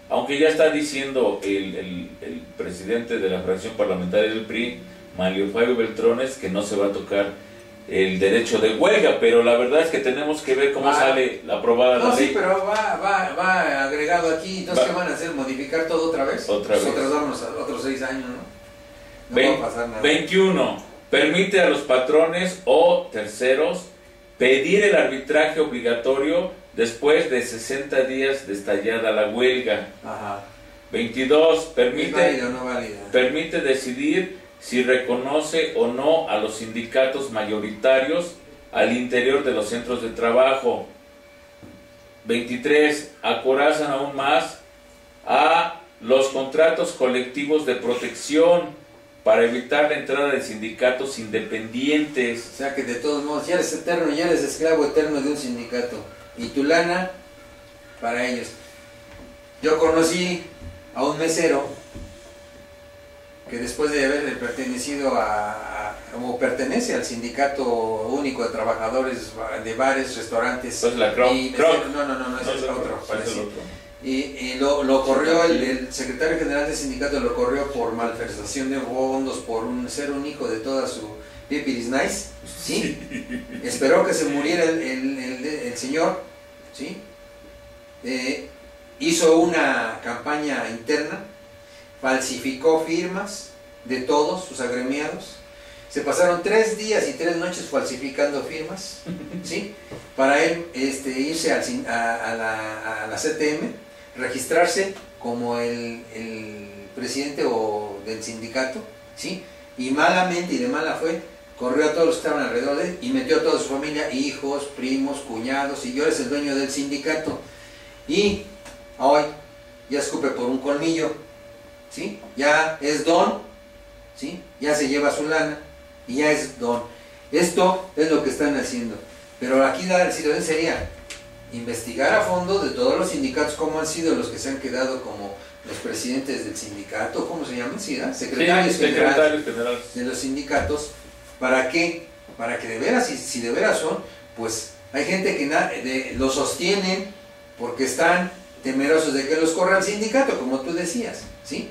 Aunque ya está diciendo el presidente de la fracción parlamentaria del PRI, Mario Fabio Beltrones, que no se va a tocar el derecho de huelga, pero la verdad es que tenemos que ver cómo sale la aprobada la ley. Sí, pero va agregado aquí, entonces ¿qué van a hacer? ¿Modificar todo otra vez? Otra vez. Nosotros vamos a otros 6 años, ¿no? No va a pasar nada. 21. Permite a los patrones o terceros pedir el arbitraje obligatorio después de 60 días de estallada la huelga. Ajá. 22. ¿Es válido o no válido? Permite decidir si reconoce o no a los sindicatos mayoritarios al interior de los centros de trabajo. 23. Acorazan aún más a los contratos colectivos de protección para evitar la entrada de sindicatos independientes. O sea que de todos modos, ya eres eterno, ya eres esclavo eterno de un sindicato. Y tu lana, para ellos. Yo conocí a un mesero que después de haber pertenecido como pertenece al sindicato único de trabajadores de bares, restaurantes. Pues la Croc. No, ese es otro, parece. Y lo corrió el secretario general del sindicato, lo corrió por malversación de fondos, por ser un hijo de toda su pipiris nice, ¿sí? Esperó que se muriera el señor, ¿sí? Hizo una campaña interna, falsificó firmas de todos sus agremiados. Se pasaron 3 días y 3 noches falsificando firmas, ¿sí? Para él irse a la CTM, registrarse como el presidente del sindicato, ¿sí? Y malamente y de mala fe corrió a todos los que estaban alrededor de él y metió a toda su familia, hijos, primos, cuñados, y yo eres el dueño del sindicato. Y hoy ya escupe por un colmillo, ¿sí? Ya es don, ¿sí? Ya se lleva su lana y ya es don. Esto es lo que están haciendo. Pero aquí la situación sería investigar a fondo de todos los sindicatos, cómo han sido los que se han quedado como los presidentes del sindicato, ¿cómo se llaman? ¿Sí, secretarios generales de los sindicatos. ¿Para qué? Para que de veras, si de veras son, pues hay gente que lo sostienen porque están temerosos de que los corra el sindicato, como tú decías, ¿sí?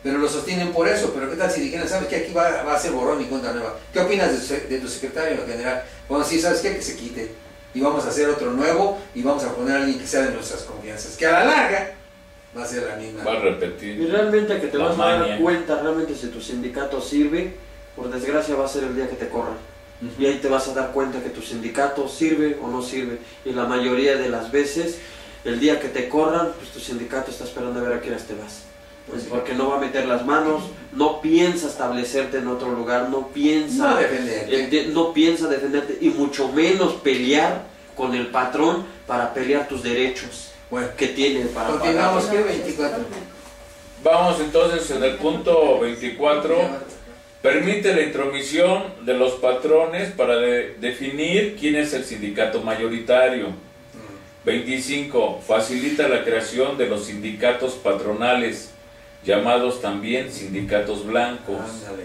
Pero lo sostienen por eso. Pero ¿qué tal si dijeran, sabes que aquí va a ser borrón y cuenta nueva? ¿Qué opinas de tu secretario general? Bueno, sí, ¿sabes qué? Que se quite. Y vamos a hacer otro nuevo y vamos a poner a alguien que sea de nuestras confianzas. Que a la larga va a ser la misma. Va a repetir. Y realmente que te vas a dar cuenta realmente si tu sindicato sirve, por desgracia va a ser el día que te corran. Y ahí te vas a dar cuenta que tu sindicato sirve o no sirve. Y la mayoría de las veces, el día que te corran, pues tu sindicato está esperando a ver a qué horas te vas. Pues porque no va a meter las manos, no piensa establecerte en otro lugar, no piensa defenderte y mucho menos pelear con el patrón para pelear tus derechos que tiene para continuamos pagar. ¿Qué 24? Vamos entonces en el punto 24. Permite la intromisión de los patrones para definir quién es el sindicato mayoritario. 25. Facilita la creación de los sindicatos patronales, llamados también sindicatos blancos. Ándale.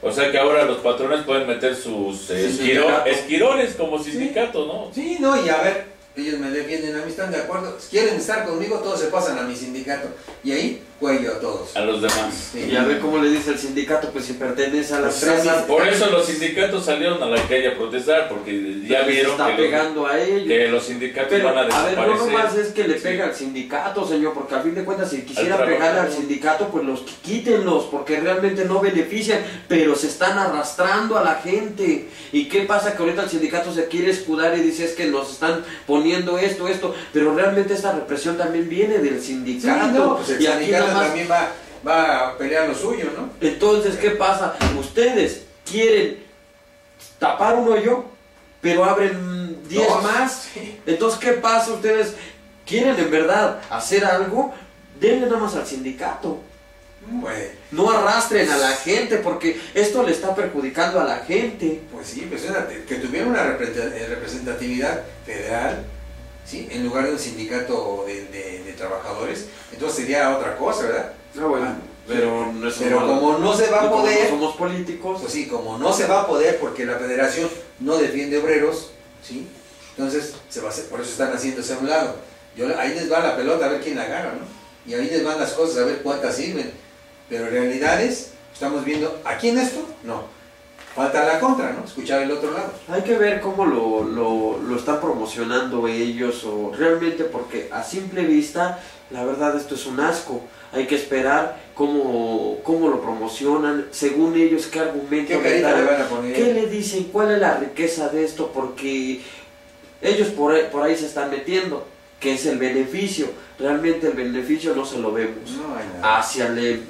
O sea que ahora los patrones pueden meter sus esquiroles como sindicato, ¿no? Sí, no, y a ver, ellos me defienden a mí, están de acuerdo, quieren estar conmigo, todos se pasan a mi sindicato. Y ahí cuello a todos. A los demás. Sí. Y a ver cómo le dice el sindicato, pues si pertenece a la Pues, empresa. Por eso los sindicatos salieron a la calle a protestar, porque ya se vieron está pegando a ellos. que los sindicatos Pero, van a a ver, desaparecer. no nomás es que le Sí. pega al sindicato, señor, porque a fin de cuentas, si quisiera trabajador. pegarle al sindicato, pues los quítenlos, porque realmente no benefician, pero se están arrastrando a la gente. ¿Y qué pasa? Que ahorita el sindicato se quiere escudar y dice es que nos están poniendo esto, pero realmente esta represión también viene del Sí, sindicato. no, pues el y aquí sindicato nada más. también va a pelear lo suyo, ¿no? Entonces, ¿qué pasa? Ustedes quieren tapar un hoyo, pero abren 10 Dos. más. Sí. Entonces, ¿qué pasa? Ustedes quieren en verdad hacer algo, denle nada más al sindicato. Pues, No arrastren a la gente, porque esto le está perjudicando a la gente. pues sí, pues que tuviera una representatividad federal, ¿sí? En lugar de un sindicato de trabajadores, entonces sería otra cosa, ¿verdad? No, bueno, pero no es Pero como no se va a poder, no somos políticos. pues sí, como no se va a poder porque la federación no defiende obreros, ¿sí? Entonces se va a hacer, por eso están haciéndose a un lado. Ahí les va la pelota a ver quién la agarra, ¿no? Y ahí les van las cosas a ver cuántas sirven. Pero realidades, estamos viendo, aquí en esto, no. Falta la contra, ¿no? Escuchar el otro lado. Hay que ver cómo lo están promocionando ellos, o realmente, porque a simple vista, la verdad esto es un asco. Hay que esperar cómo lo promocionan, según ellos, qué argumento ¿Qué carita dan, le van a poner? qué le dicen, cuál es la riqueza de esto, porque ellos por ahí se están metiendo, que es el beneficio. Realmente el beneficio no se lo vemos No hay nada. hacia el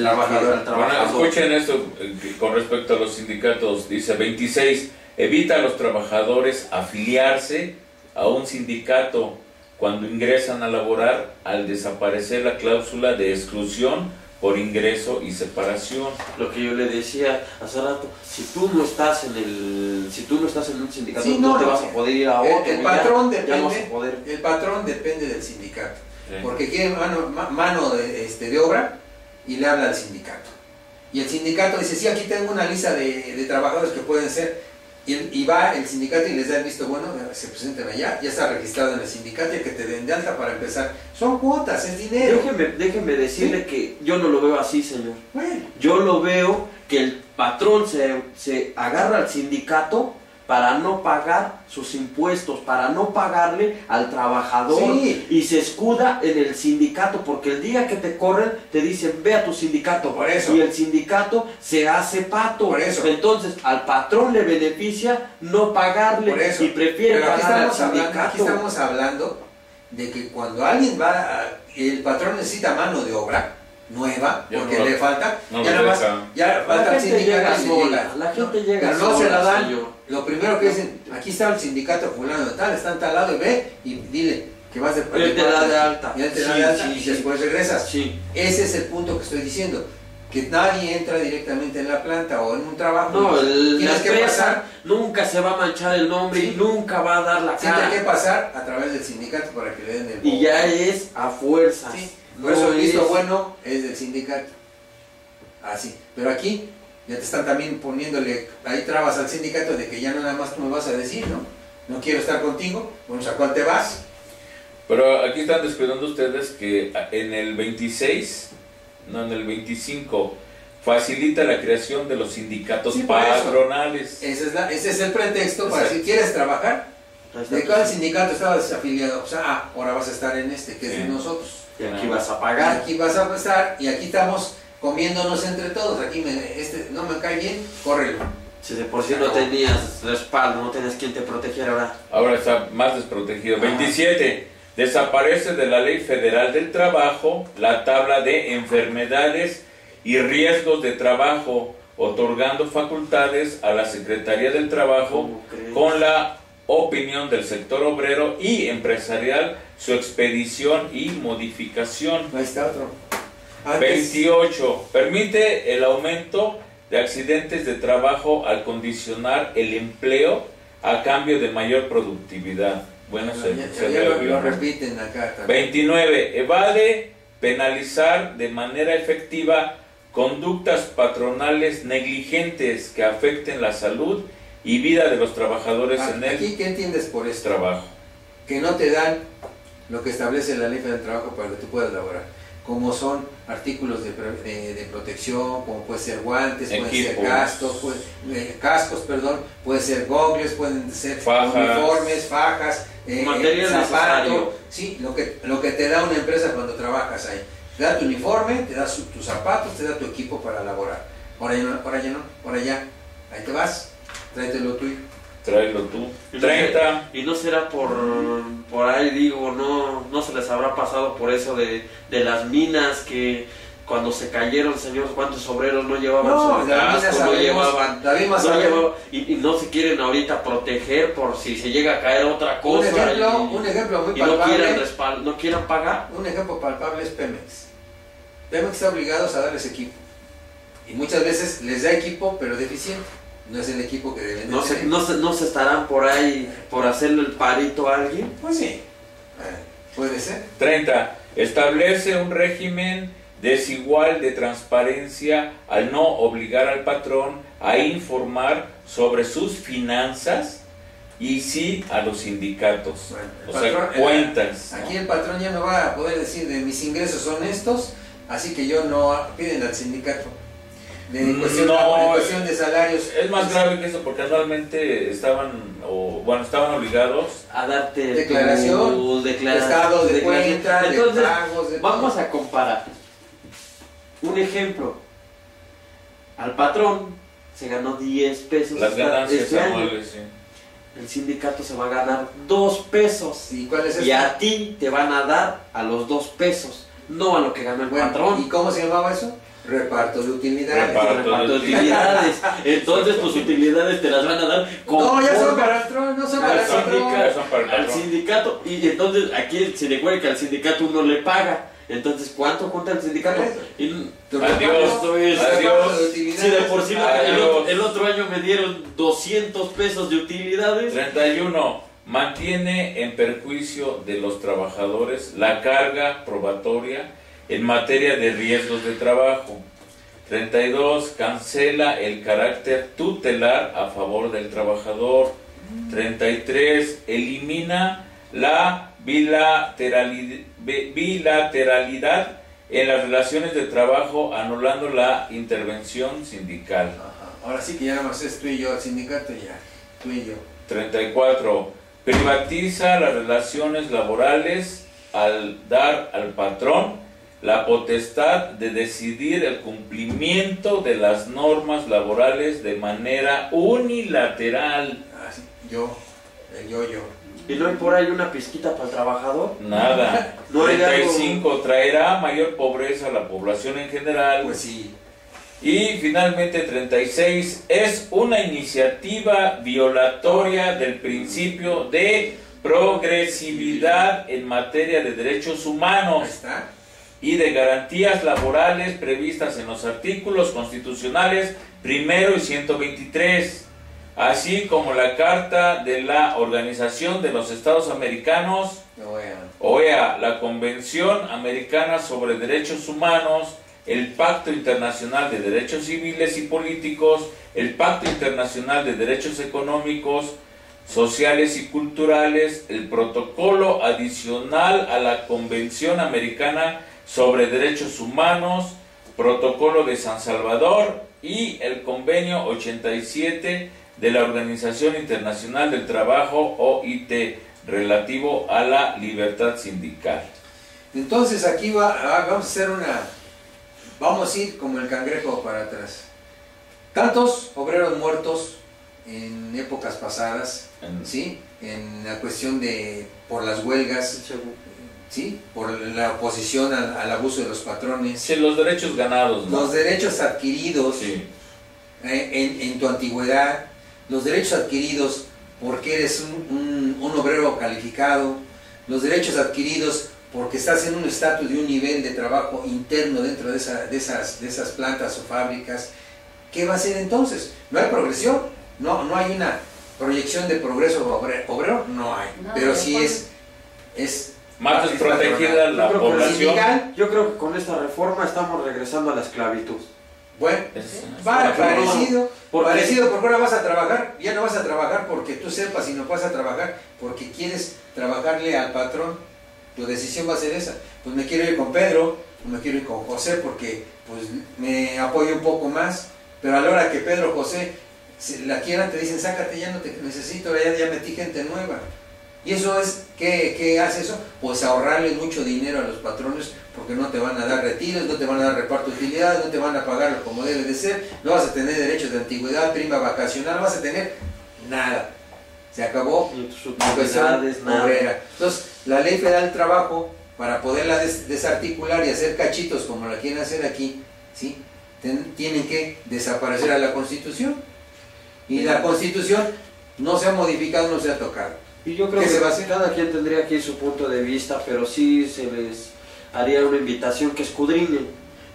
Trabajador. al trabajador. Bueno, escuchen esto con respecto a los sindicatos. Dice 26, evita a los trabajadores afiliarse a un sindicato cuando ingresan a laborar al desaparecer la cláusula de exclusión por ingreso y separación. Lo que yo le decía hace rato, si tú no estás en un sindicato, Sí, no no, te no. vas a poder ir a otro. El patrón ya no vas a depende, poder. el patrón depende del sindicato. Sí. Porque quiere mano de obra y le habla al sindicato. Y el sindicato dice, sí, aquí tengo una lista de trabajadores que pueden ser. Y va el sindicato y les da el visto bueno, se presentan allá, ya está registrado en el sindicato y que te den de alta para empezar. Son cuotas, es dinero. Déjeme decirle que yo no lo veo así, señor. Bueno, Yo lo veo que el patrón se agarra al sindicato para no pagar sus impuestos, para no pagarle al trabajador, Sí. y se escuda en el sindicato, porque el día que te corren te dicen ve a tu sindicato, Por eso. y el sindicato se hace pato. Por eso. Entonces al patrón le beneficia no pagarle, por eso. y prefiere Pero pagar al aquí sindicato. estamos hablando de que cuando alguien el patrón necesita mano de obra nueva, Ya porque no la- le falta, no ya la nada más, deja. ya falta La el gente sindicato llega y se sola, llega. la gente llega Pero no se la sola, dan. señor. Lo primero que dicen, aquí está el sindicato fulano de tal, está en tal lado, y ve y dile que vas de Él te da de alta. Y él te da Sí, de alta sí, y sí. después regresas. Sí. Ese es el punto que estoy diciendo, que nadie entra directamente en la planta o en un trabajo. No, la Tienes que empresa pasar, nunca se va a manchar el nombre, Sí. y nunca va a dar la tiene cara. que pasar a través del sindicato para que le den el Y ya es a fuerzas. Sí, No por eso el visto es- bueno es del sindicato. Así. Pero aquí ya te están también poniéndole ahí trabas al sindicato de que ya nada más tú me vas a decir, ¿no? No quiero estar contigo, bueno, ¿a cuál te vas? Pero aquí están descuidando ustedes que en el 26, no, en el 25, facilita la creación de los sindicatos Sí, por eso. patronales. Ese es el pretexto para Exacto. decir, ¿quieres trabajar? Ahí está. ¿De cuál sindicato estabas desafiliado? O sea, ahora vas a estar en este, que es de Sí. nosotros. Y aquí vas a Y pagar. aquí vas a estar y aquí estamos comiéndonos entre todos. Aquí no me cae bien, córrelo. Si de por sí no tenías respaldo, no tenías quien te protegiera, ahora. Ahora está más desprotegido. Ah. 27. Desaparece de la Ley Federal del Trabajo la tabla de enfermedades y riesgos de trabajo, otorgando facultades a la Secretaría del Trabajo ¿Cómo crees? con la opinión del sector obrero y empresarial, su expedición y modificación. Ahí está otro. Antes, 28. Permite el aumento de accidentes de trabajo al condicionar el empleo a cambio de mayor productividad. Bueno, ya lo repiten acá también. 29. Evade penalizar de manera efectiva conductas patronales negligentes que afecten la salud y vida de los trabajadores en el Aquí, ¿qué entiendes por esto? trabajo. Que no te dan lo que establece la ley del trabajo para que tú puedas laborar. como son artículos de protección, como puede ser guantes, pueden ser cascos, pueden ser gogles, pueden ser fajas, uniformes, fajas, material zapato, sí, lo que te da una empresa cuando trabajas ahí. Te da tu uniforme, te da tus zapatos, te da tu equipo para laborar. Ahora ya, ahí te vas, tráetelo tuyo. Tráelo tú. 30. Y no será por ahí, digo, no se les habrá pasado por eso de las minas que cuando se cayeron, señores, cuántos obreros no llevaban su casco, no llevaban, y no se quieren ahorita proteger por si se llega a caer otra cosa. Un ejemplo muy palpable. No quieran pagar. Un ejemplo palpable es Pemex. Pemex está obligado a darles equipo. Y muchas veces les da equipo, pero deficiente. No es el equipo que deben de tener. ¿No se estarán por ahí por hacerle el parito a alguien? Pues sí, puede ser. 30. Establece un régimen desigual de transparencia al no obligar al patrón a informar sobre sus finanzas y sí a los sindicatos. Bueno, cuentas. Aquí el patrón ya no va a poder decir de mis ingresos son estos, así que yo no piden al sindicato. En cuestión de salarios. Es más grave que eso porque anualmente estaban obligados a darte declaración, estado de cuenta, entonces, de pagos. Vamos a comparar. Un ejemplo. Al patrón se ganó 10 pesos. Las ganancias anuales, sí. El sindicato se va a ganar 2 pesos. ¿Y cuál es eso? Y a ti te van a dar a los 2 pesos, no a lo que ganó el patrón. ¿Y cómo se llamaba eso? Reparto de utilidades. Reparto de utilidades. Entonces tus utilidades te las van a dar no, ya son para el patrón, no son para el patrón. Al sindicato. Y entonces aquí se recuerda que al sindicato uno le paga. Entonces, ¿cuánto junta el sindicato? Adiós. Si de por sí el otro año me dieron 200 pesos de utilidades. 31. Mantiene en perjuicio de los trabajadores la carga probatoria en materia de riesgos de trabajo. 32. Cancela el carácter tutelar a favor del trabajador. 33. Elimina la bilateralidad en las relaciones de trabajo, anulando la intervención sindical. Ahora sí que ya nada más es tú y yo, el sindicato ya, tú y yo. 34. Privatiza las relaciones laborales al dar al patrón la potestad de decidir el cumplimiento de las normas laborales de manera unilateral. Yo. ¿Y no hay por ahí una pizquita para el trabajador? Nada. 35. Traerá mayor pobreza a la población en general. Pues sí. Y finalmente 36. Es una iniciativa violatoria del principio de progresividad en materia de derechos humanos. Ahí está. Y de garantías laborales previstas en los artículos constitucionales 1 y 123, así como la Carta de la Organización de los Estados Americanos, OEA, la Convención Americana sobre Derechos Humanos, el Pacto Internacional de Derechos Civiles y Políticos, el Pacto Internacional de Derechos Económicos, Sociales y Culturales, el Protocolo Adicional a la Convención Americana sobre Derechos Humanos, Protocolo de San Salvador y el Convenio 87 de la Organización Internacional del Trabajo, OIT, relativo a la libertad sindical. Entonces aquí vamos a ir como el cangrejo para atrás. Tantos obreros muertos en épocas pasadas, ¿sí? En la cuestión por las huelgas, ¿sí? Por la oposición al abuso de los patrones. Sí, los derechos ganados, ¿no? Los derechos adquiridos, sí. En tu antigüedad, los derechos adquiridos porque eres un obrero calificado, los derechos adquiridos porque estás en un estatus de un nivel de trabajo interno dentro de esas plantas o fábricas. ¿Qué va a ser entonces? No hay progresión, no hay una proyección de progreso obrero, no hay, pero sí es más desprotegida la población. Yo creo que con esta reforma estamos regresando a la esclavitud. Bueno, parecido, porque ahora vas a trabajar, ya no vas a trabajar porque tú sepas, sino vas a trabajar porque quieres trabajarle al patrón tu decisión va a ser esa. Pues me quiero ir con Pedro, o me quiero ir con José porque pues me apoyo un poco más, pero a la hora que Pedro o José la quieran te dicen, sácate, ya no te necesito, ya metí gente nueva. Y eso es, ¿qué hace eso? Pues ahorrarle mucho dinero a los patrones, porque no te van a dar retiros, no te van a dar reparto de utilidades, no te van a pagar como debe de ser, no vas a tener derechos de antigüedad, prima vacacional, no vas a tener nada. Se acabó la cuestión obrera. Entonces, la Ley Federal del Trabajo, para poderla desarticular y hacer cachitos como la quieren hacer aquí, ¿sí? Tienen que desaparecer a la Constitución. Y la Constitución no se ha modificado, no se ha tocado. Y yo creo que cada quien tendría aquí su punto de vista, pero sí se les haría una invitación que escudriñen,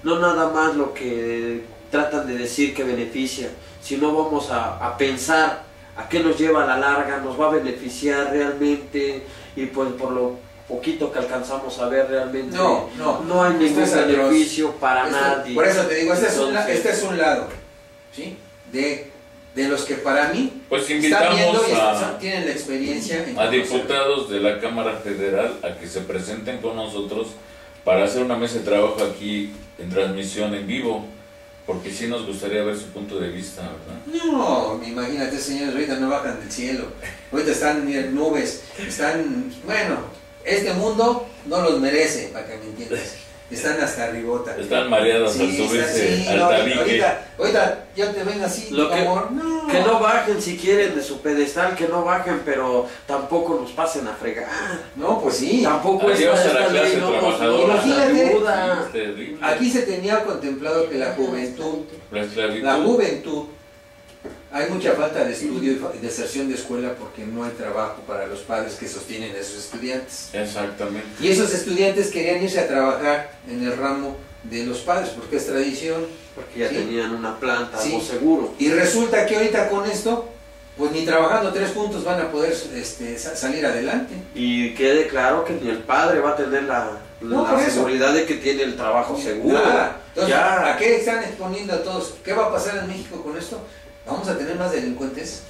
no nada más lo que tratan de decir que beneficia, sino vamos a pensar a qué nos lleva a la larga, nos va a beneficiar realmente, y pues por lo poquito que alcanzamos a ver realmente no hay ningún beneficio para nadie. Por eso te digo, este es un lado, ¿sí? De los que para mí pues invitamos están viendo y tienen la experiencia a diputados de la Cámara Federal a que se presenten con nosotros para hacer una mesa de trabajo aquí en transmisión en vivo, porque sí nos gustaría ver su punto de vista, ¿verdad? No, imagínate, señores, ahorita no bajan del cielo, ahorita están en nubes, bueno, este mundo no los merece, para que me entiendas. Están hasta arribota. Están mareados al subirse al tabique. Ahorita ya te ven así, que no bajen si quieren de su pedestal, que no bajen, pero tampoco nos pasen a fregar. No, pues sí. Tampoco adiós a la clase trabajadora. Imagínate, aquí se tenía contemplado que la juventud, hay mucha falta de estudio y deserción de escuela porque no hay trabajo para los padres que sostienen a esos estudiantes. Exactamente. Y esos estudiantes querían irse a trabajar en el ramo de los padres porque es tradición. Porque ya tenían una planta, algo seguro. Y resulta que ahorita con esto, pues ni trabajando 3 puntos van a poder salir adelante. Y quede claro que ni el padre va a tener la seguridad de que tiene el trabajo seguro. Entonces, ¿a qué están exponiendo a todos? ¿Qué va a pasar en México con esto? ¿Vamos a tener más delincuentes?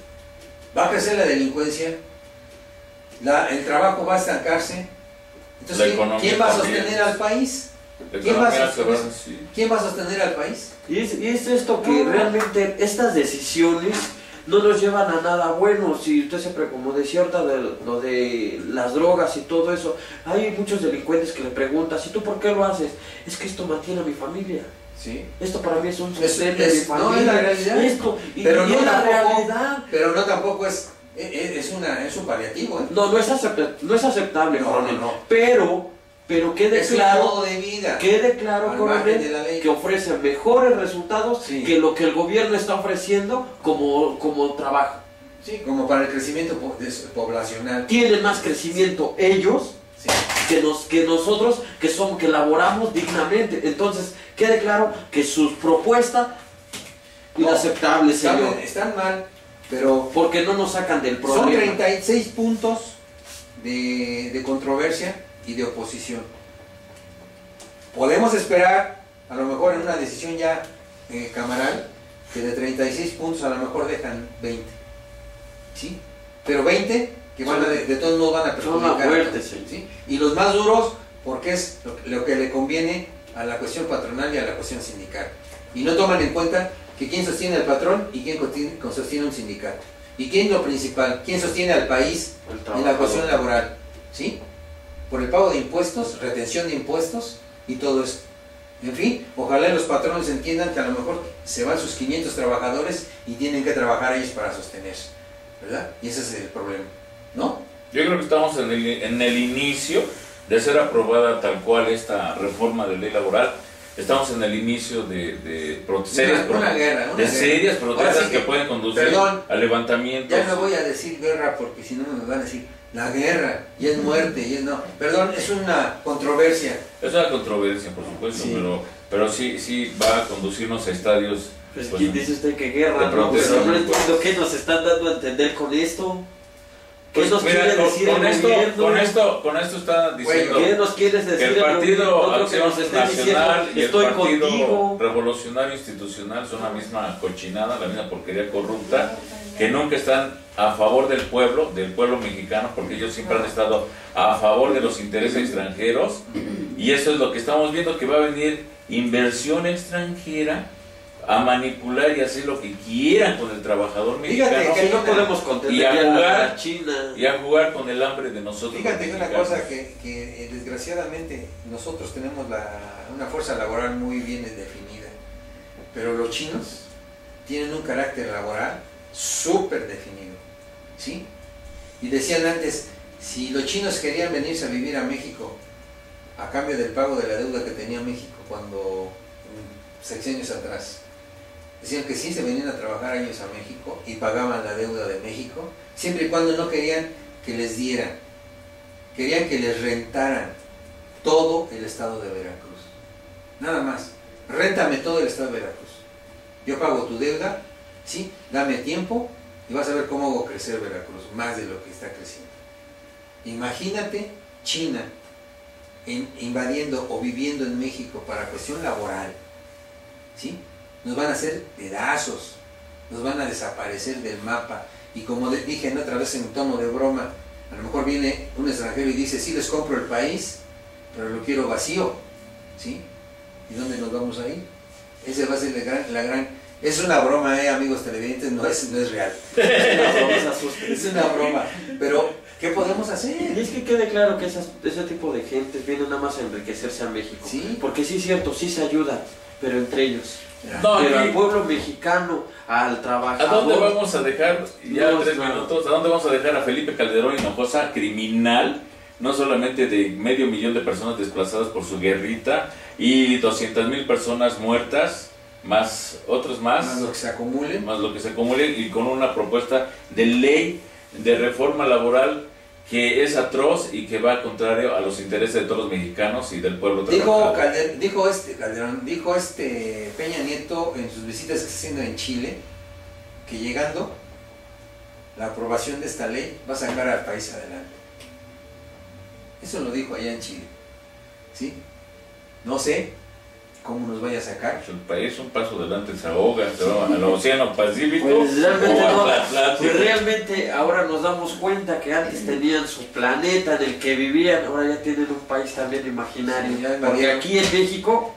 ¿Va a crecer la delincuencia? ¿El trabajo va a estancarse? Entonces, ¿quién va a sostener al país? ¿Quién va a sostener al país? Y es esto que realmente estas decisiones no nos llevan a nada bueno. Si usted siempre, como decía ahorita, lo de las drogas y todo eso, hay muchos delincuentes que le preguntan, ¿y tú por qué lo haces? Es que esto mantiene a mi familia. Sí. Esto para mí es un sostén de mi familia. No es la realidad. Pero no es la realidad. Pero no tampoco es un paliativo. No es aceptable, coronel. No. Pero quede claro, coronel, que ofrece mejores resultados que lo que el gobierno está ofreciendo como trabajo. Sí, como para el crecimiento poblacional. Tienen más crecimiento ellos que nosotros que laboramos dignamente. Entonces, quede claro que sus propuestas inaceptables, señor. Están mal, pero porque no nos sacan del problema. Son 36 puntos de controversia y de oposición. Podemos esperar, a lo mejor en una decisión ya camaral, que de 36 puntos a lo mejor dejan 20. ¿Sí? Pero 20 que van de todos modos van a perjudicar. ¿Sí? Y los más duros, porque es lo que le conviene a la cuestión patronal y a la cuestión sindical. Y no toman en cuenta que quién sostiene al patrón y quién sostiene un sindicato. Y quién lo principal, quién sostiene al país en la cuestión laboral. ¿Sí? Por el pago de impuestos, retención de impuestos y todo eso. En fin, ojalá los patrones entiendan que a lo mejor se van sus 500 trabajadores y tienen que trabajar ellos para sostenerse, ¿verdad? Y ese es el problema, ¿no? Yo creo que estamos en el inicio de ser aprobada tal cual esta reforma de ley laboral. Estamos en el inicio de serias protestas que pueden conducir a levantamientos. Ya no voy a decir guerra porque si no me van a decir la guerra, y es muerte, y es no. Perdón, es una controversia. Es una controversia, por supuesto, sí. Pero sí va a conducirnos a estadios. Pues ¿quién dice usted que guerra? No, pero no entiendo qué nos están dando a entender con esto. ¿Qué nos quiere decir con el gobierno? Con esto está diciendo ¿Qué nos quieres decir que el Partido que Acción nos esté Nacional y el estoy Partido contigo? Revolucionario Institucional son la misma cochinada, la misma porquería corrupta, que nunca están a favor del pueblo mexicano, porque ellos siempre han estado a favor de los intereses extranjeros, y eso es lo que estamos viendo, que va a venir inversión extranjera a manipular y hacer lo que quieran con el trabajador mexicano. Fíjate que no podemos y a jugar, China. y a jugar con el hambre de nosotros. Fíjate que una cosa que desgraciadamente nosotros tenemos una fuerza laboral muy bien definida, pero los chinos tienen un carácter laboral súper definido, ¿sí? Y decían antes, si los chinos querían venirse a vivir a México a cambio del pago de la deuda que tenía México cuando sexenios atrás, decían que sí se venían a trabajar ellos a México y pagaban la deuda de México, siempre y cuando no querían que les dieran, querían que les rentaran todo el estado de Veracruz, nada más, réntame todo el estado de Veracruz, yo pago tu deuda, sí, dame tiempo y vas a ver cómo hago crecer Veracruz, más de lo que está creciendo. Imagínate China invadiendo o viviendo en México para cuestión laboral, ¿sí? Nos van a hacer pedazos, nos van a desaparecer del mapa, y como dije otra vez en tono de broma, a lo mejor viene un extranjero y dice, sí les compro el país, pero lo quiero vacío, ¿sí? ¿Y dónde nos vamos a ir? Ese va a ser la gran... Es una broma, amigos televidentes, no es real. Es una broma, pero ¿qué podemos hacer? Y es que quede claro que ese tipo de gente viene nada más a enriquecerse a México. ¿Sí? Porque sí es cierto, sí se ayuda, pero entre ellos. No, pero y al pueblo mexicano, al trabajador... ¿A dónde vamos a dejar, ya No, 3 claro. minutos, a dónde vamos a dejar a Felipe Calderón Hinojosa, criminal, no solamente de 500,000 de personas desplazadas por su guerrita y 200,000 personas muertas, más otros Más lo que se acumule. más lo que se acumule, y con una propuesta de ley de reforma laboral que es atroz y que va contrario a los intereses de todos los mexicanos y del pueblo trabajador. Dijo Peña Nieto en sus visitas que está haciendo en Chile, que llegando la aprobación de esta ley va a sacar al país adelante. Eso lo dijo allá en Chile, ¿sí? No sé cómo nos vaya a sacar. El país un paso adelante se ahoga, se va al Océano Pacífico Pues realmente, o no, al Atlántico. pues realmente ahora nos damos cuenta que antes tenían su planeta en el que vivían, ahora ya tienen un país también imaginario. Sí, ya porque invadieron. aquí en México,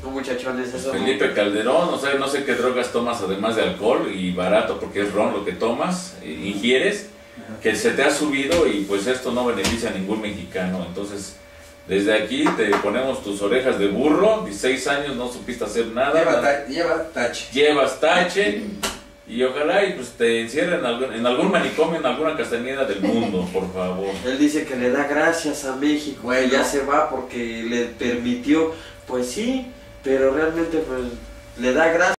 no muchachones, eso Felipe Calderón, no sé qué drogas tomas además de alcohol, y barato porque es ron lo que tomas, ingieres, que se te ha subido, y pues esto no beneficia a ningún mexicano. Entonces, desde aquí te ponemos tus orejas de burro, 16 años no supiste hacer nada, Lleva tache. llevas tache, y ojalá y pues te encierren en algún manicomio, en alguna castañeda del mundo, por favor. Él dice que le da gracias a México, Bueno. que ya se va porque le permitió, pues sí, pero realmente pues le da gracias.